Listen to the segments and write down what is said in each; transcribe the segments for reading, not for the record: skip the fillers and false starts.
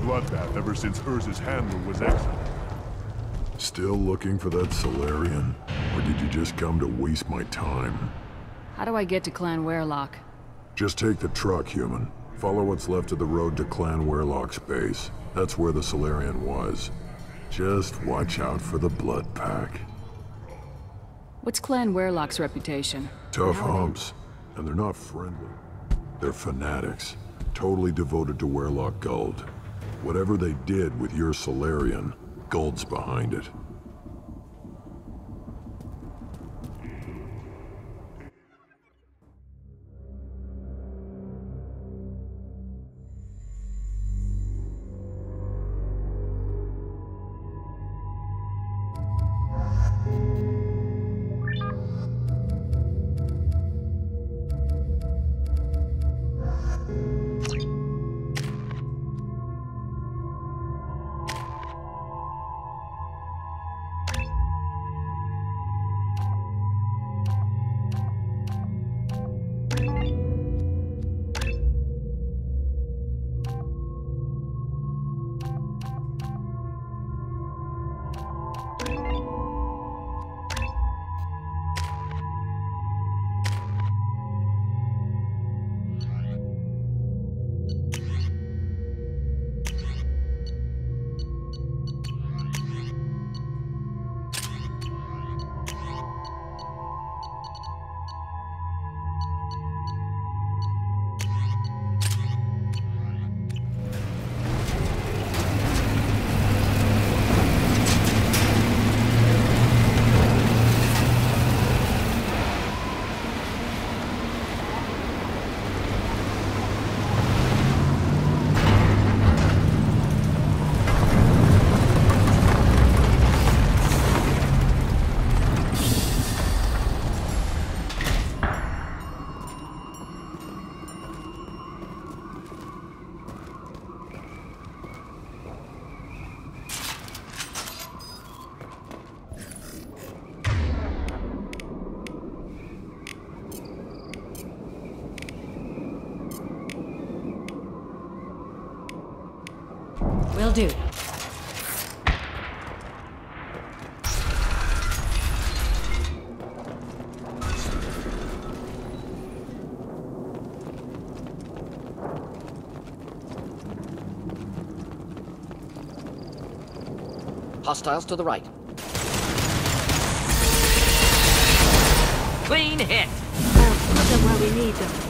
bloodbath ever since Urza's handler was exiled. Still looking for that Solarian? Or did you just come to waste my time? How do I get to Clan Werelock? Just take the truck, human. Follow what's left of the road to Clan Werelock's base. That's where the Solarian was. Just watch out for the Blood Pack. What's Clan Werelock's reputation? Tough humps. And they're not friendly. They're fanatics. Totally devoted to Werelock Guld. Whatever they did with your Solarian, Guld's behind it. Will do. Hostiles to the right. Clean hit! Put them where we need them.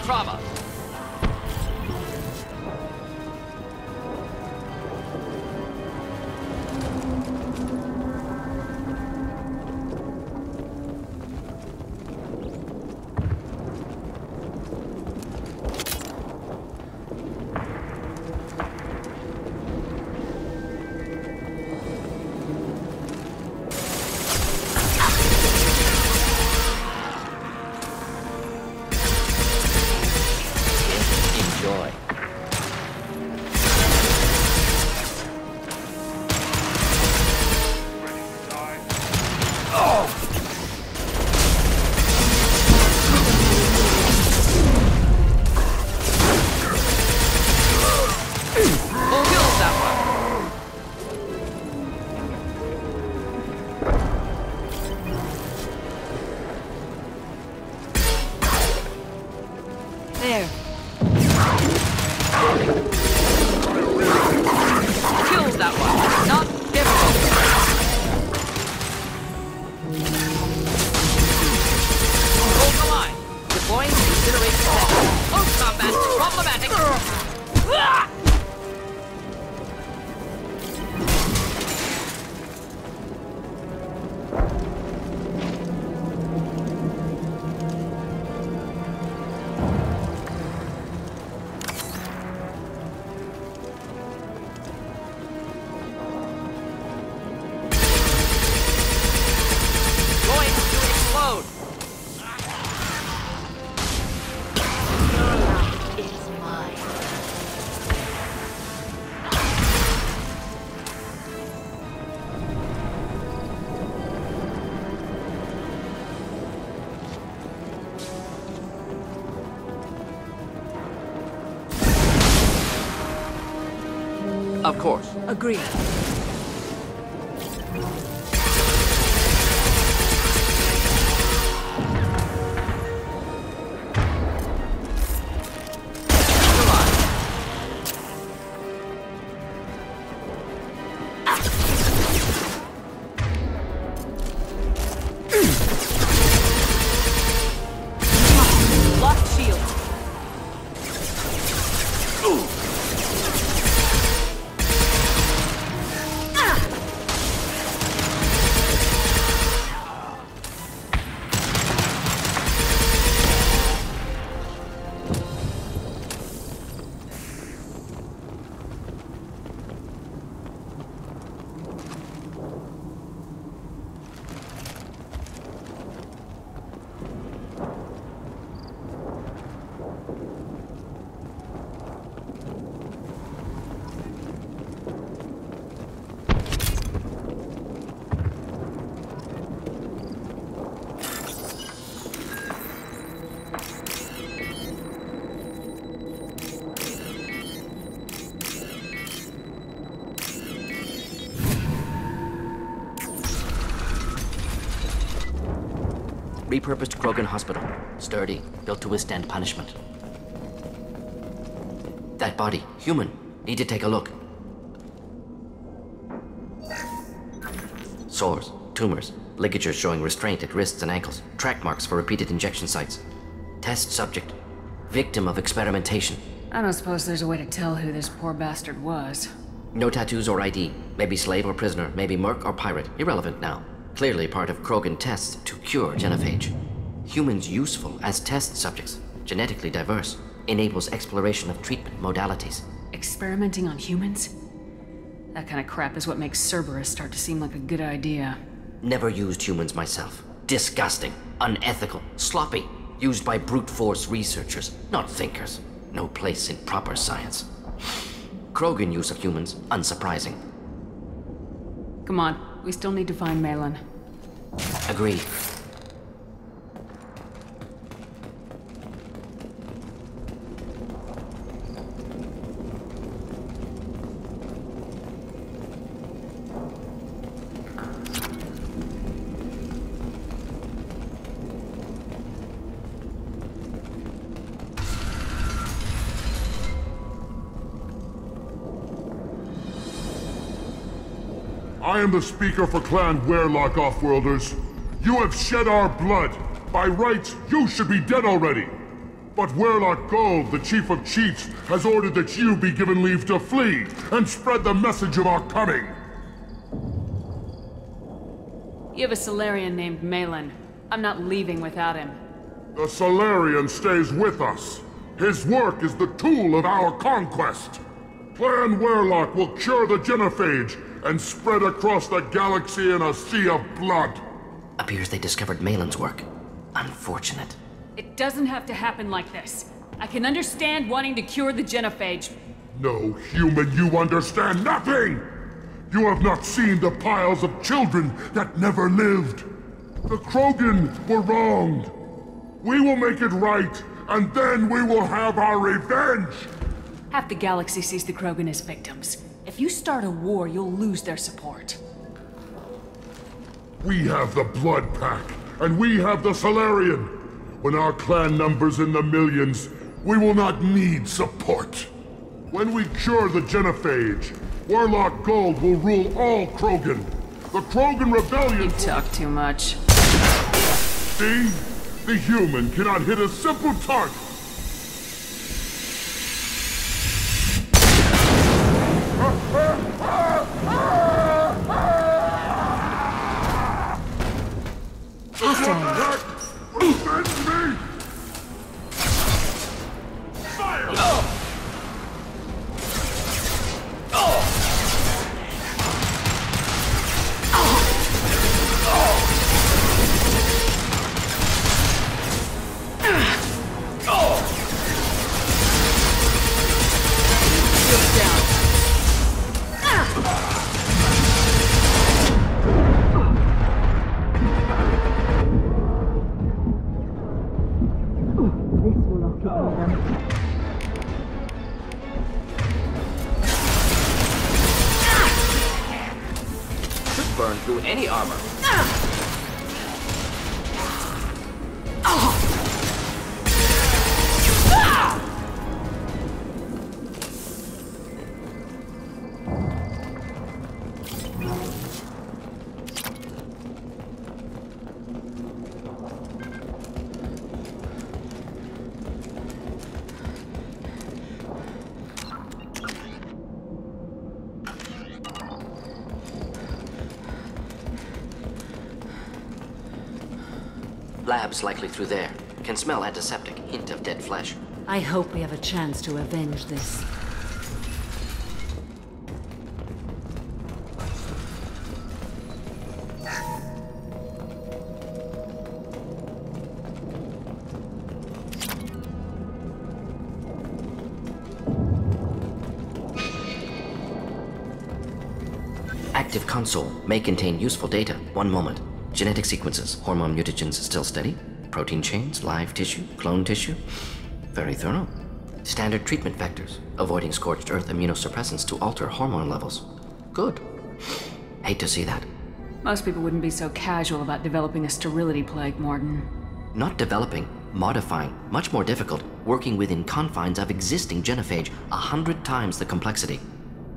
Trauma. Of course. Agreed. Repurposed Krogan Hospital. Sturdy, built to withstand punishment. That body, human. Need to take a look. Sores, tumors, ligatures showing restraint at wrists and ankles, track marks for repeated injection sites. Test subject. Victim of experimentation. I don't suppose there's a way to tell who this poor bastard was. No tattoos or ID. Maybe slave or prisoner, maybe merc or pirate. Irrelevant now. Clearly part of Krogan tests to cure genophage. Humans useful as test subjects, genetically diverse, enables exploration of treatment modalities. Experimenting on humans? That kind of crap is what makes Cerberus start to seem like a good idea. Never used humans myself. Disgusting, unethical, sloppy. Used by brute force researchers, not thinkers. No place in proper science. Krogan use of humans, unsurprising. Come on, we still need to find Malin. Agreed. I am the speaker for Clan Werlock, Offworlders. You have shed our blood. By rights, you should be dead already. But Werlock Gold, the Chief of Chiefs, has ordered that you be given leave to flee and spread the message of our coming. You have a Solarian named Malin. I'm not leaving without him. The Solarian stays with us. His work is the tool of our conquest. Clan Werlock will cure the genophage and spread across the galaxy in a sea of blood. Appears they discovered Malin's work. Unfortunate. It doesn't have to happen like this. I can understand wanting to cure the genophage. No, human, you understand nothing! You have not seen the piles of children that never lived. The Krogan were wronged. We will make it right, and then we will have our revenge! Half the galaxy sees the Krogan as victims. If you start a war, you'll lose their support. We have the Blood Pack, and we have the Solarian. When our clan numbers in the millions, we will not need support. When we cure the genophage, Werlock Gold will rule all Krogan. The Krogan Rebellion... You talk too much. See? The human cannot hit a simple target. through any armor. Labs likely through there. Can smell antiseptic, hint of dead flesh. I hope we have a chance to avenge this. Active console may contain useful data. One moment. Genetic sequences, hormone mutagens still steady. Protein chains, live tissue, clone tissue. Very thorough. Standard treatment vectors, avoiding scorched earth immunosuppressants to alter hormone levels. Good. Hate to see that. Most people wouldn't be so casual about developing a sterility plague, Morton. Not developing, modifying, much more difficult, working within confines of existing genophage, 100 times the complexity.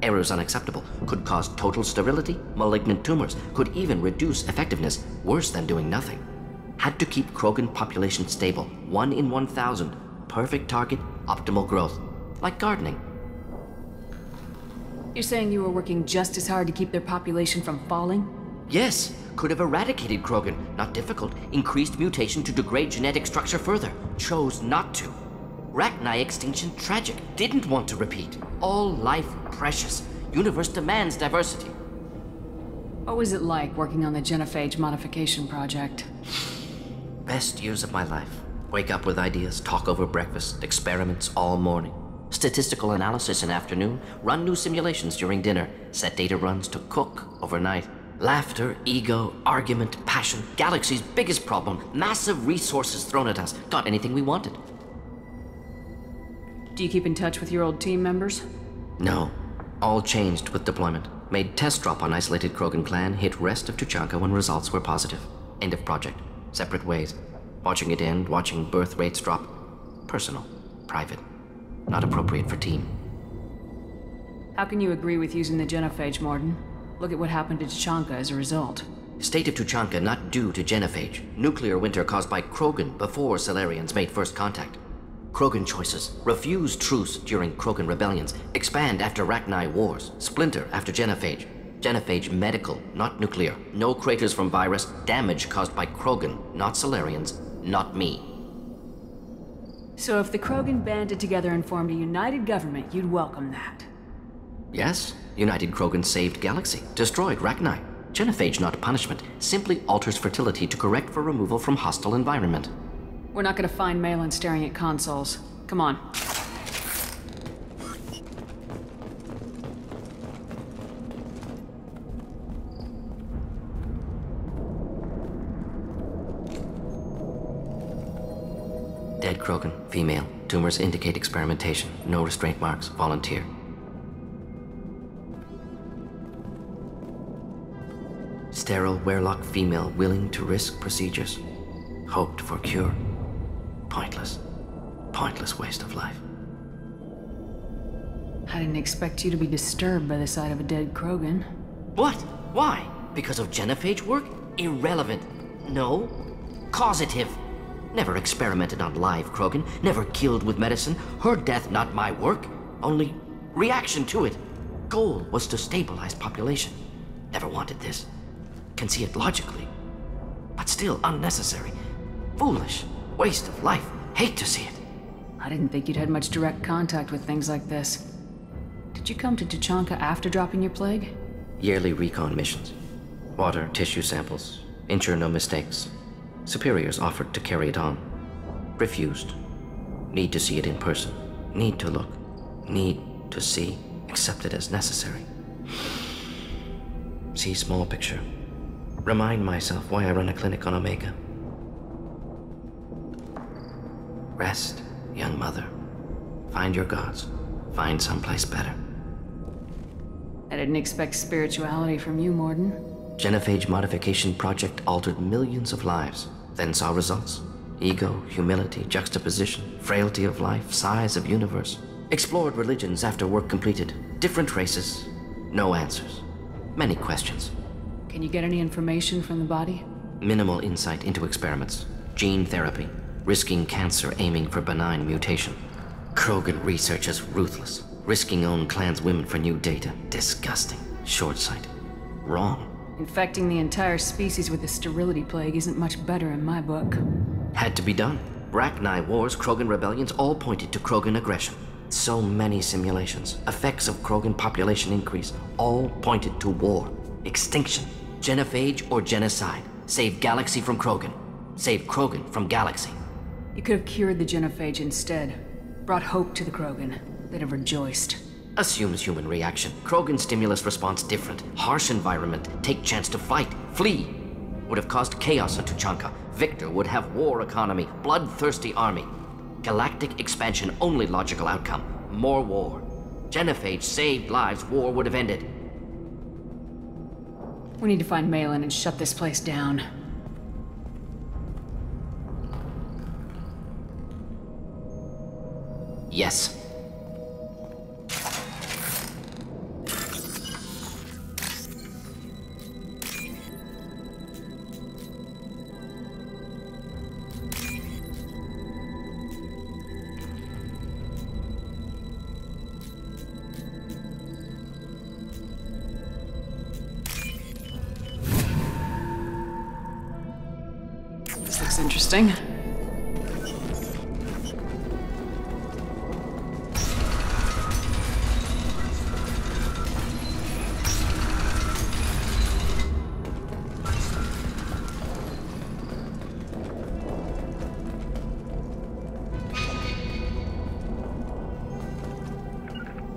Errors unacceptable, could cause total sterility, malignant tumors, could even reduce effectiveness, worse than doing nothing. Had to keep Krogan population stable, 1 in 1,000, perfect target, optimal growth, like gardening. You're saying you were working just as hard to keep their population from falling? Yes, could have eradicated Krogan, not difficult, increased mutation to degrade genetic structure further, chose not to. Rachni extinction tragic, didn't want to repeat. All life precious. Universe demands diversity. What was it like working on the genophage modification project? Best years of my life. Wake up with ideas, talk over breakfast, experiments all morning. Statistical analysis in afternoon, run new simulations during dinner, set data runs to cook overnight. Laughter, ego, argument, passion, galaxy's biggest problem, massive resources thrown at us, got anything we wanted. Do you keep in touch with your old team members? No. All changed with deployment. Made test drop on isolated Krogan clan, hit rest of Tuchanka when results were positive. End of project. Separate ways. Watching it end, watching birth rates drop. Personal. Private. Not appropriate for team. How can you agree with using the genophage, Morton? Look at what happened to Tuchanka as a result. State of Tuchanka not due to genophage. Nuclear winter caused by Krogan before Salarians made first contact. Krogan choices, refuse truce during Krogan rebellions, expand after Rachni wars, splinter after genophage. Genophage medical, not nuclear. No craters from virus, damage caused by Krogan, not Salarians, not me. So if the Krogan banded together and formed a united government, you'd welcome that? Yes, United Krogan saved Galaxy, destroyed Rachni. Genophage not punishment, simply alters fertility to correct for removal from hostile environment. We're not gonna find Malin staring at consoles. Come on. Dead Krogan, female. Tumors indicate experimentation. No restraint marks. Volunteer. Sterile Werelock female willing to risk procedures. Hoped for cure. Pointless. Pointless waste of life. I didn't expect you to be disturbed by the sight of a dead Krogan. What? Why? Because of genophage work? Irrelevant. No. Causative. Never experimented on live Krogan. Never killed with medicine. Her death not my work. Only reaction to it. Goal was to stabilize population. Never wanted this. Can see it logically. But still unnecessary. Foolish. Waste of life. Hate to see it. I didn't think you'd had much direct contact with things like this. Did you come to Tuchanka after dropping your plague? Yearly recon missions. Water, tissue samples. Ensure no mistakes. Superiors offered to carry it on. Refused. Need to see it in person. Need to look. Need to see. Accept it as necessary. See small picture. Remind myself why I run a clinic on Omega. Rest, young mother. Find your gods. Find someplace better. I didn't expect spirituality from you, Morden. Genophage modification project altered millions of lives, then saw results. Ego, humility, juxtaposition, frailty of life, size of universe. Explored religions after work completed. Different races. No answers. Many questions. Can you get any information from the body? Minimal insight into experiments. Gene therapy. Risking cancer aiming for benign mutation. Krogan research is ruthless. Risking own clan's women for new data. Disgusting. Short-sighted. Wrong. Infecting the entire species with the sterility plague isn't much better in my book. Had to be done. Bracknai wars, Krogan rebellions, all pointed to Krogan aggression. So many simulations, effects of Krogan population increase, all pointed to war, extinction, genophage or genocide. Save galaxy from Krogan. Save Krogan from galaxy. You could have cured the genophage instead. Brought hope to the Krogan. They'd have rejoiced. Assumes human reaction. Krogan stimulus response different. Harsh environment. Take chance to fight. Flee. Would have caused chaos on Tuchanka. Victor would have war economy. Bloodthirsty army. Galactic expansion only logical outcome. More war. Genophage saved lives. War would have ended. We need to find Malin and shut this place down. Yes. This looks interesting.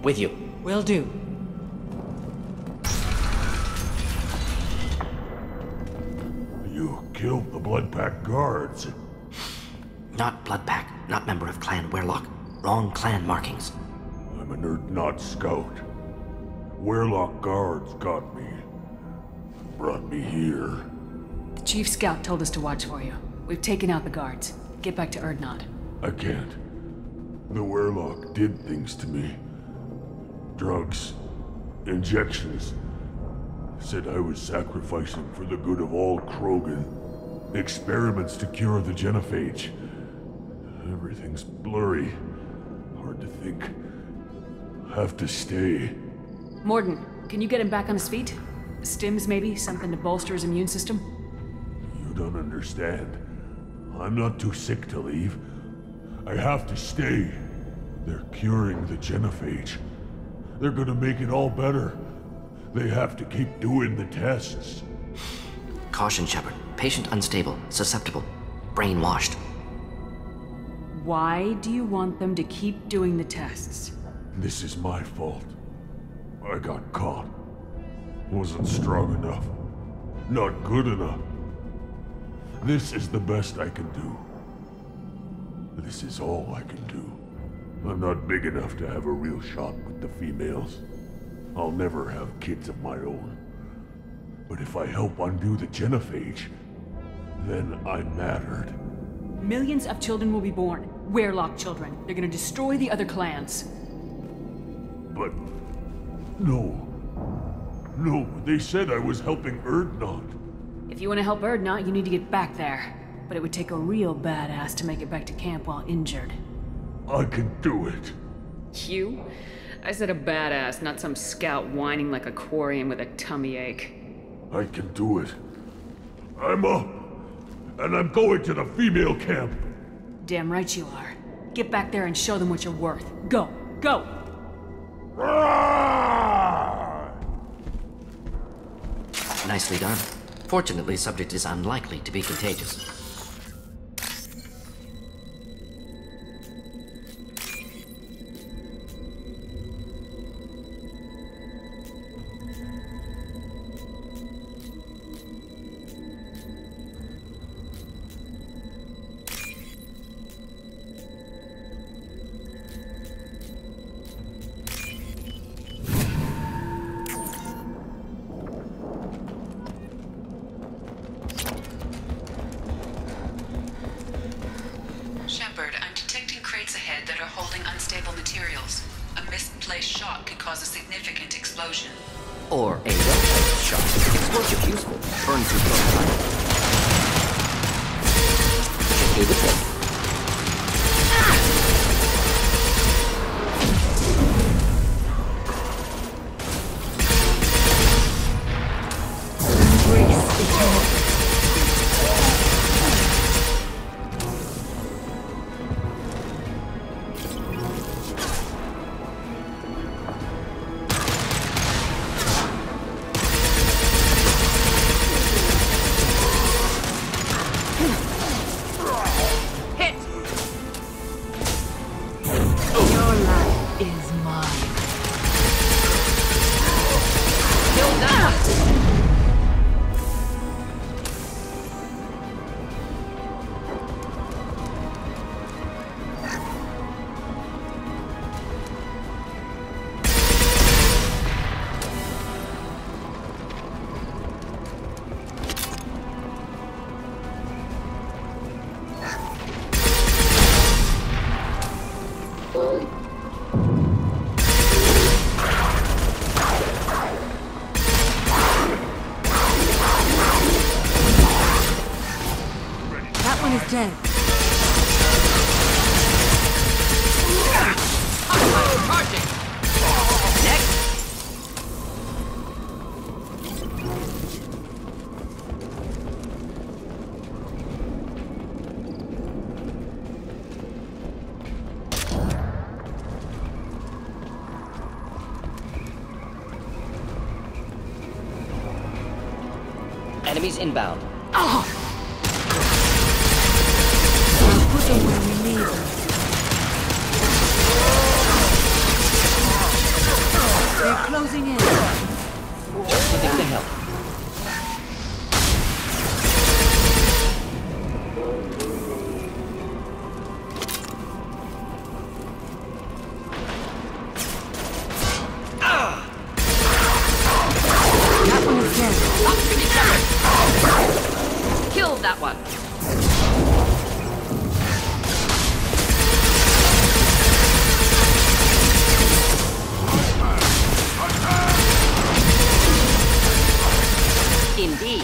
With you. Will do. You killed the Blood Pack guards. Not Bloodpack, not member of Clan Werlock. Wrong clan markings. I'm a nerd not scout. Werlock guards got me. Brought me here. The Chief Scout told us to watch for you. We've taken out the guards. Get back to Erdnot. I can't. The Werlock did things to me. Drugs. Injections. Said I was sacrificing for the good of all Krogan. Experiments to cure the genophage. Everything's blurry. Hard to think. Have to stay. Morden, can you get him back on his feet? Stims, maybe? Something to bolster his immune system? You don't understand. I'm not too sick to leave. I have to stay. They're curing the genophage. They're gonna make it all better. They have to keep doing the tests. Caution, Shepard. Patient unstable, susceptible, brainwashed. Why do you want them to keep doing the tests? This is my fault. I got caught. Wasn't strong enough. Not good enough. This is the best I can do. This is all I can do. I'm not big enough to have a real shot with the females. I'll never have kids of my own. But if I help undo the genophage, then I mattered. Millions of children will be born. Werlock children. They're gonna destroy the other clans. But... no. No, they said I was helping Erdnot. If you want to help Erdnot, you need to get back there. But it would take a real badass to make it back to camp while injured. I can do it. You? I said a badass, not some scout whining like a quarian with a tummy ache. I can do it. I'm up. And I'm going to the female camp. Damn right you are. Get back there and show them what you're worth. Go! Go! Nicely done. Fortunately, subject is unlikely to be contagious. area holding unstable materials. A misplaced shot could cause a significant explosion. Or a well-placed shot. Explosive useful. Burn through close. Should do the trick. Dead. Enemies inbound. Oh. Put them where we need them. They're closing in. Just something to help. That one is dead. Killed that one. Indeed.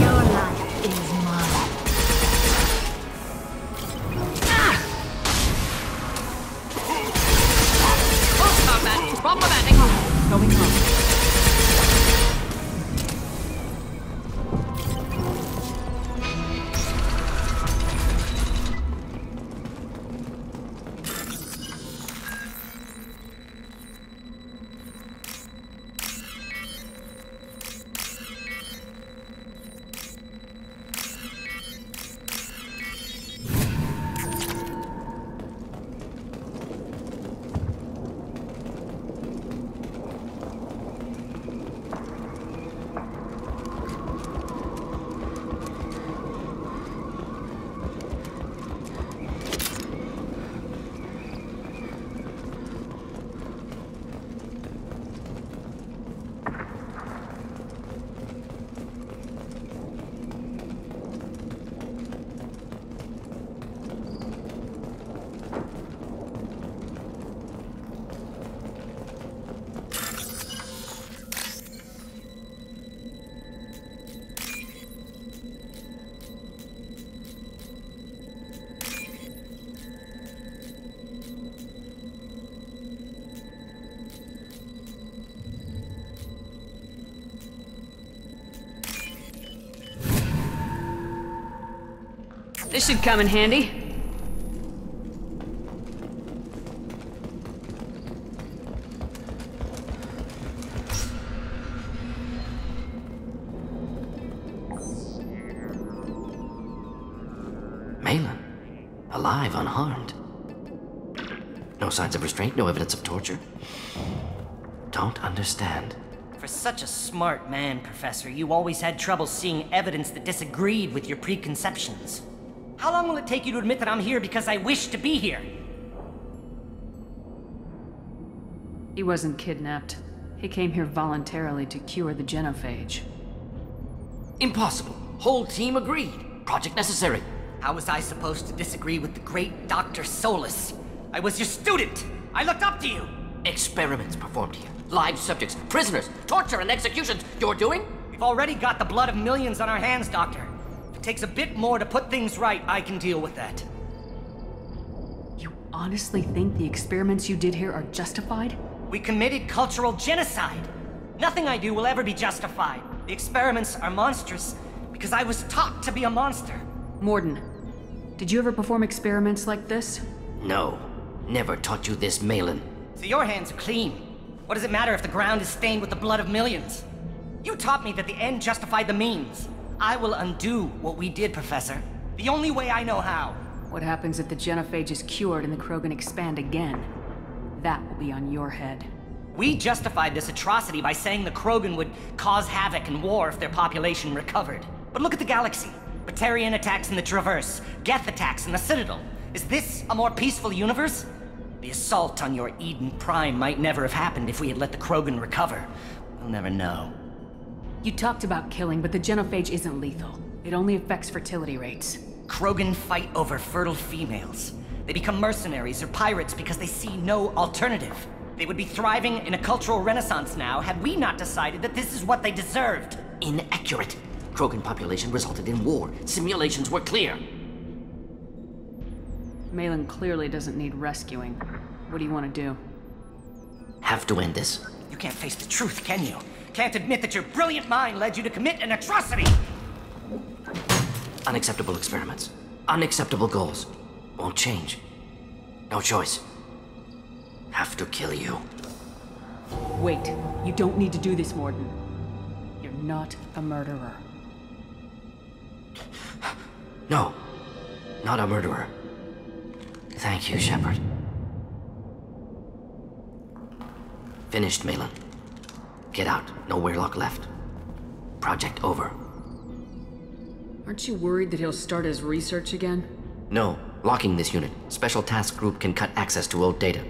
Your life is mine. Problematic. Going home. This should come in handy. Malin, alive, unharmed. No signs of restraint, no evidence of torture. Don't understand. For such a smart man, Professor, you always had trouble seeing evidence that disagreed with your preconceptions. How long will it take you to admit that I'm here because I wish to be here? He wasn't kidnapped. He came here voluntarily to cure the genophage. Impossible. Whole team agreed. Project necessary. How was I supposed to disagree with the great Dr. Solus? I was your student! I looked up to you! Experiments performed here. Live subjects, prisoners, torture and executions. You're doing? We've already got the blood of millions on our hands, Doctor. If it takes a bit more to put things right, I can deal with that. You honestly think the experiments you did here are justified? We committed cultural genocide. Nothing I do will ever be justified. The experiments are monstrous because I was taught to be a monster. Morden, did you ever perform experiments like this? No. Never taught you this, Malin. So your hands are clean. What does it matter if the ground is stained with the blood of millions? You taught me that the end justified the means. I will undo what we did, Professor. The only way I know how. What happens if the genophage is cured and the Krogan expand again? That will be on your head. We justified this atrocity by saying the Krogan would cause havoc and war if their population recovered. But look at the galaxy. Batarian attacks in the Traverse, Geth attacks in the Citadel. Is this a more peaceful universe? The assault on your Eden Prime might never have happened if we had let the Krogan recover. We'll never know. You talked about killing, but the genophage isn't lethal. It only affects fertility rates. Krogan fight over fertile females. They become mercenaries or pirates because they see no alternative. They would be thriving in a cultural renaissance now had we not decided that this is what they deserved. Inaccurate. Krogan population resulted in war. Simulations were clear. Malin clearly doesn't need rescuing. What do you want to do? Have to end this. You can't face the truth, can you? Can't admit that your brilliant mind led you to commit an atrocity! Unacceptable experiments. Unacceptable goals. Won't change. No choice. Have to kill you. Wait, you don't need to do this, Morden. You're not a murderer. No. Not a murderer. Thank you, Shepard. Finished, Malin. Get out. No Weirlock left. Project over. Aren't you worried that he'll start his research again? No. Locking this unit. Special task group can cut access to old data.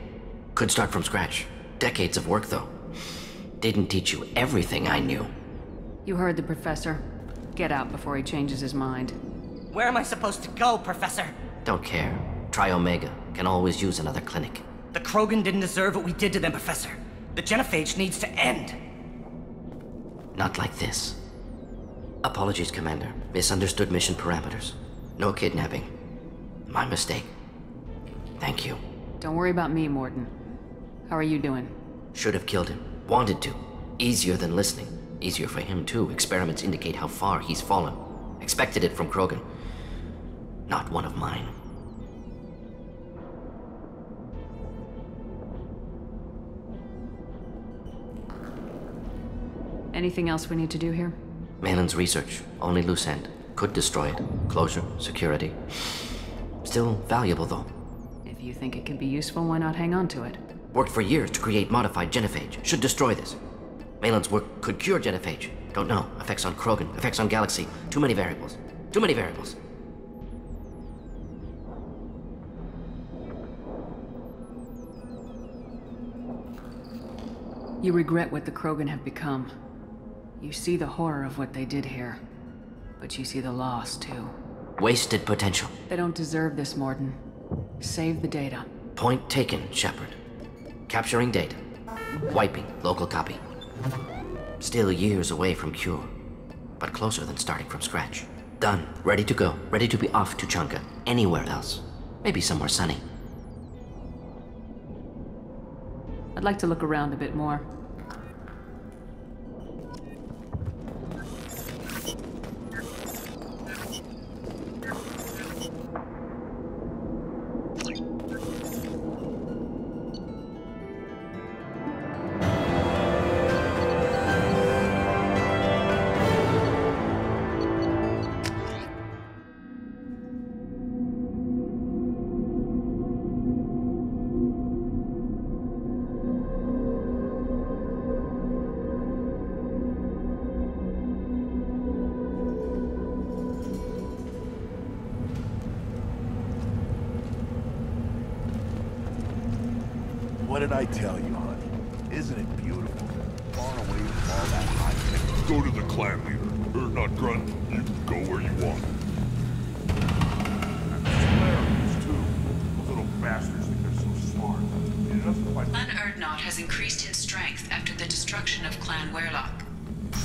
Could start from scratch. Decades of work, though. Didn't teach you everything I knew. You heard the professor. Get out before he changes his mind. Where am I supposed to go, Professor? Don't care. Try Omega. Can always use another clinic. The Krogan didn't deserve what we did to them, Professor. The genophage needs to end. Not like this. Apologies, Commander. Misunderstood mission parameters. No kidnapping. My mistake. Thank you. Don't worry about me, Morden. How are you doing? Should have killed him. Wanted to. Easier than listening. Easier for him, too. Experiments indicate how far he's fallen. Expected it from Krogan. Not one of mine. Anything else we need to do here? Malin's research. Only loose end. Could destroy it. Closure. Security. Still valuable, though. If you think it could be useful, why not hang on to it? Worked for years to create modified genophage. Should destroy this. Malin's work could cure genophage. Don't know. Effects on Krogan. Effects on Galaxy. Too many variables. Too many variables. You regret what the Krogan have become. You see the horror of what they did here. But you see the loss, too. Wasted potential. They don't deserve this, Morden. Save the data. Point taken, Shepard. Capturing data. Wiping local copy. Still years away from cure. But closer than starting from scratch. Done. Ready to go. Ready to be off to Chunka. Anywhere else. Maybe somewhere sunny. I'd like to look around a bit more. What did I tell you, honey? Isn't it beautiful? Far away from all that high tech. Go to the clan leader. You're not grunt. You can go where you want. Those little bastards think they're so smart. Clan Erdnot has increased in strength after the destruction of Clan Werlock.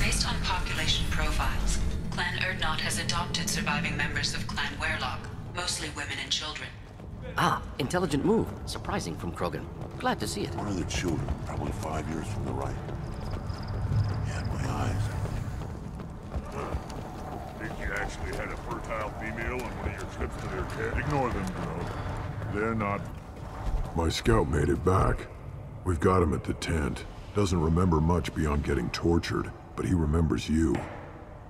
Based on population profiles, Clan Erdnot has adopted surviving members of Clan Werlock, mostly women and children. Ah, intelligent move. Surprising from Krogan. Glad to see it. One of the children, probably 5 years from the right. Yeah, my eyes. Think you actually had a fertile female on one of your trips to their tent? Ignore them, girl. They're not... My scout made it back. We've got him at the tent. Doesn't remember much beyond getting tortured, but he remembers you.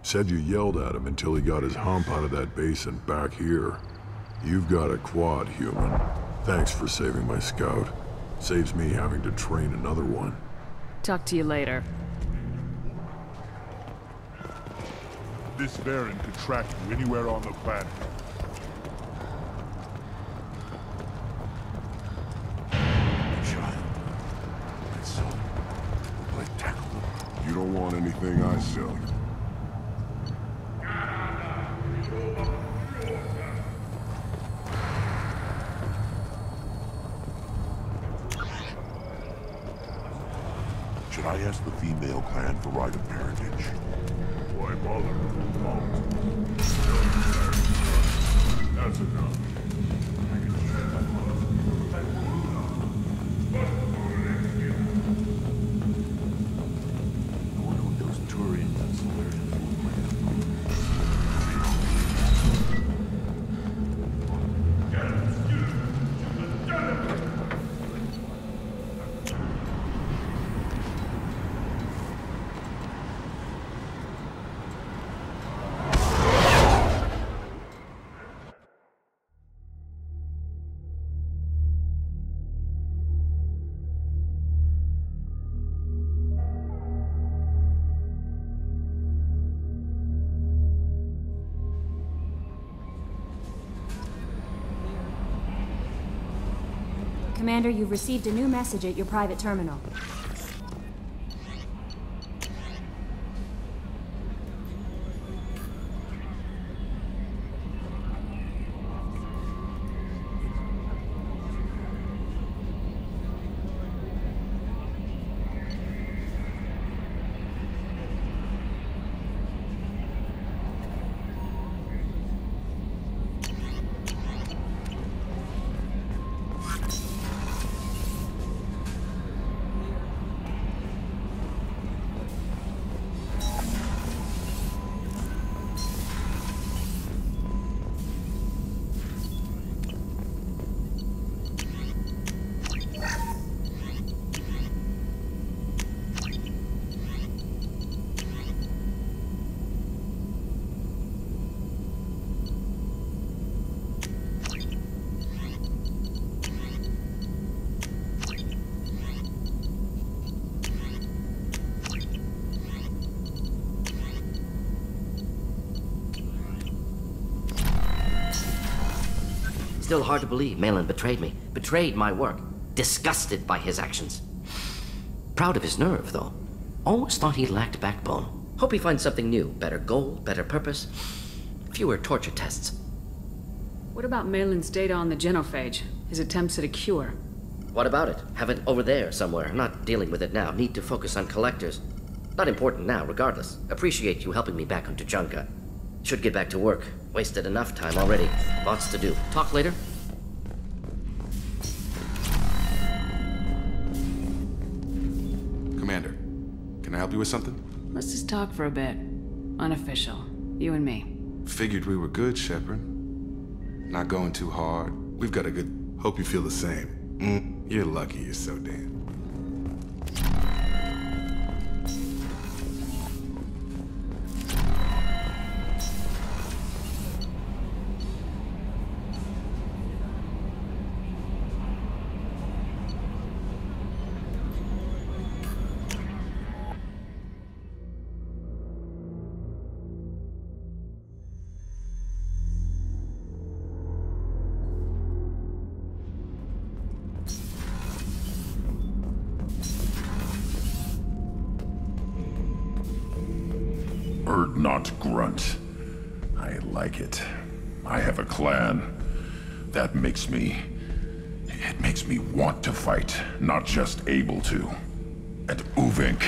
Said you yelled at him until he got his hump out of that basin back here. You've got a quad, human. Thanks for saving my scout. Saves me having to train another one. Talk to you later. This Baron could track you anywhere on the planet. Child. My son. Will I tackle them? You don't want anything I sell you. Should I ask the female clan for right of parentage? Why bother? That's enough. I wonder what those Turians and Solarians look like. Commander, you've received a new message at your private terminal. Still hard to believe Malin betrayed me. Betrayed my work. Disgusted by his actions. Proud of his nerve, though. Always thought he lacked backbone. Hope he finds something new. Better goal, better purpose. Fewer torture tests. What about Malin's data on the genophage? His attempts at a cure? What about it? Have it over there somewhere. Not dealing with it now. Need to focus on collectors. Not important now, regardless. Appreciate you helping me back on Tuchanka. Should get back to work. Wasted enough time already. Lots to do. Talk later? Commander, can I help you with something? Let's just talk for a bit. Unofficial. You and me. Figured we were good, Shepard. Not going too hard. We've got a good... Hope you feel the same. You're lucky you're so damn. Urdnot grunt. I like it. I have a clan. That makes me... It makes me want to fight, not just able to. And Uvink,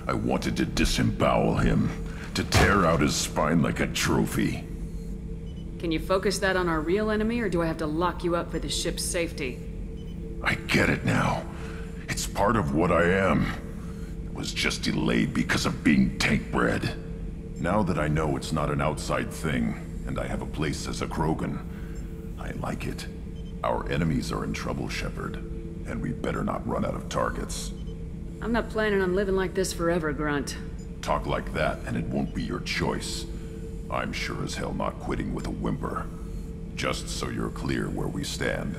I wanted to disembowel him, to tear out his spine like a trophy. Can you focus that on our real enemy, or do I have to lock you up for the ship's safety? I get it now. It's part of what I am. It was just delayed because of being tank-bred. Now that I know it's not an outside thing, and I have a place as a Krogan, I like it. Our enemies are in trouble, Shepard, and we better not run out of targets. I'm not planning on living like this forever, Grunt. Talk like that, and it won't be your choice. I'm sure as hell not quitting with a whimper. Just so you're clear where we stand.